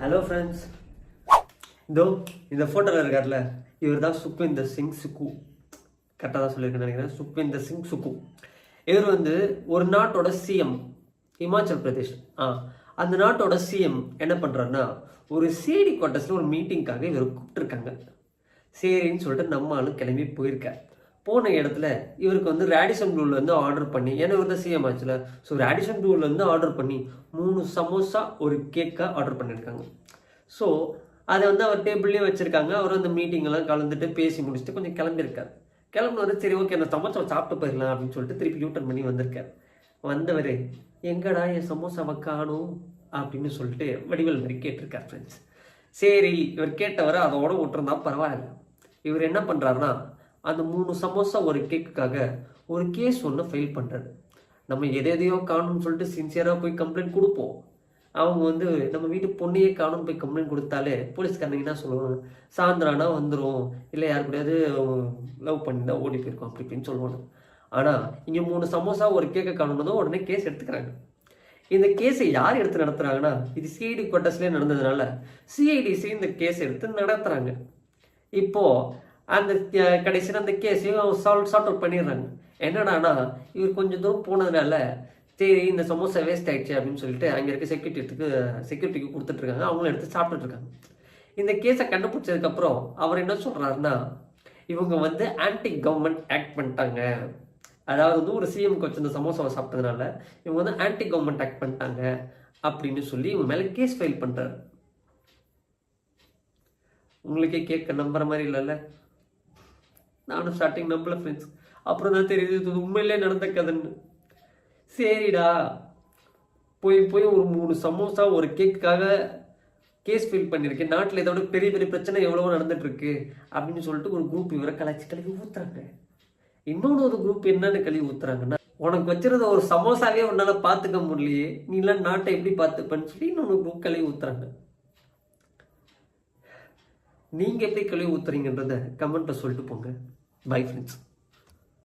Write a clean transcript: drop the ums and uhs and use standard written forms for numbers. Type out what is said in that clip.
Hello friends, இதோ இந்த ஃபோட்டோவில் இருக்கார்ல, இவர் தான் சுக்விந்தர் சிங் சுக்கு. கரெக்டாக தான் சொல்லியிருக்கேன்னு நினைக்கிறேன். சுக்விந்தர் சிங் சுக்கு. இவர் வந்து ஒரு நாட்டோட சிஎம், இமாச்சல் பிரதேஷ். அந்த நாட்டோட சிஎம் என்ன பண்ணுறாருன்னா, ஒரு சிஐடி குவார்ட்டர்ஸில் ஒரு மீட்டிங்காக இவர் கூப்பிட்டுருக்காங்க. சரின்னு சொல்லிட்டு நம்ம ஆளும் கிளம்பி போயிருக்கார். போன இடத்துல இவருக்கு வந்து ரேடிசன் ப்ளூலேருந்து ஆர்டர் பண்ணி, ஏன்னா இவர் தான் சிஎம் ஆச்சுல, ஸோ ரேடிசன் ப்ளூலேருந்து ஆர்டர் பண்ணி 3 சமோசா ஒரு கேக்காக ஆர்டர் பண்ணியிருக்காங்க. ஸோ அதை வந்து அவர் டேபிள்லேயே வச்சுருக்காங்க. அவர் அந்த மீட்டிங்கெல்லாம் கலந்துட்டு பேசி முடிச்சுட்டு கொஞ்சம் கிளம்பியிருக்கார். கிளம்புனது சரி ஓகே அந்த சமோசாவை சாப்பிட்டு போயிடலாம் அப்படின்னு சொல்லிட்டு திருப்பி யூட்டர்ன் பண்ணி வந்திருக்கார். வந்தவர் எங்கடா என் சமோசாவை காணும் அப்படின்னு சொல்லிட்டு வடிவேல் மாதிரி கேட்டிருக்கார் ஃப்ரெண்ட்ஸ். சரி இவர் கேட்டவரை அதோட விட்டுருந்தா பரவாயில்ல. இவர் என்ன பண்ணுறாருன்னா, அந்த 3 சமோசா ஒரு கேக்குக்காக ஒரு கேஸ் ஒன்று ஃபைல் பண்ணுறாரு. நம்ம எதையோ காணும்னு சொல்லிட்டு சின்சியராக போய் கம்ப்ளைண்ட் கொடுப்போம். அவங்க வந்து நம்ம வீட்டு பொண்ணையே காணும்னு போய் கம்ப்ளைண்ட் கொடுத்தாலே போலீஸ்காரங்க என்ன சொல்லுவாங்க, சாயந்தரானா வந்துடும், இல்லை யாரு கூடயாவது லவ் பண்ணி தான் ஓடி போயிருக்கோம் அப்படி இப்படின்னு சொல்லுவாங்க. ஆனால் இங்கே 3 சமோசா ஒரு கேக்கை காணும்னதும் உடனே கேஸ் எடுத்துக்கிறாங்க. இந்த கேஸை யார் எடுத்து நடத்துகிறாங்கன்னா, இது சிஐடி குவார்ட்டர்ஸ்லேயே நடந்ததுனால சிஐடிசி இந்த கேஸ் எடுத்து நடத்துகிறாங்க. இப்போது அந்த கடைசியில் அந்த கேஸையும் சார்ட் அவுட் பண்ணிடுறாங்க. என்னடானா இவர் கொஞ்சம் தூரம் போனதுனால சரி இந்த சமோசா வேஸ்ட் ஆயிடுச்சு அப்படின்னு சொல்லிட்டு அங்கே இருக்க செக்யூரிட்டிக்கு கொடுத்துட்ருக்காங்க. அவங்களும் எடுத்து சாப்பிட்டுட்டு இருக்காங்க. இந்த கேஸை கண்டுபிடிச்சதுக்கப்புறம் அவர் என்ன சொல்கிறாருன்னா, இவங்க வந்து ஆன்டி கவர்மெண்ட் ஆக்ட் பண்ணிட்டாங்க. அதாவது வந்து ஒரு சிஎம்க்கு வச்சு இந்த சமோசாவை சாப்பிட்டதுனால இவங்க வந்து ஆன்டி கவர்மெண்ட் ஆக்ட் பண்ணிட்டாங்க அப்படின்னு சொல்லி இவங்க மேலே கேஸ் ஃபைல் பண்ணுறாரு. உங்களுக்கே கேட்க நம்புற மாதிரி இல்லைல்ல? நானும் ஸ்டார்டிங் நம்பல ஃப்ரெண்ட்ஸ். அப்புறம் தான் தெரியுது இது உண்மையிலே நடந்த கதைன்னு. சரிடா போய் ஒரு 3 சமோசா ஒரு கேக்குக்காக கேஸ் ஃபைல் பண்ணியிருக்கேன், நாட்டில் இதோட பெரிய பெரிய பிரச்சனை எவ்வளவோ நடந்துட்டு இருக்கு அப்படின்னு சொல்லிட்டு ஒரு குரூப் இவரை கழுவி ஊத்துறாங்க. இன்னொன்று ஒரு குரூப் என்னன்னு கழுவி ஊத்துறாங்கன்னா, உனக்கு வச்சிருந்த ஒரு சமோசாவே உன்னால பார்த்துக்க முடியலையே, நீலாம் நாட்டை எப்படி பார்த்துப்பேன்னு சொல்லி இன்னொன்று குரூப் கழுவி ஊத்துறாங்க. நீங்கள் எப்படி கழுவி ஊத்துறீங்கன்றத கமெண்ட்டில் சொல்லிட்டு போங்க. Bye friends.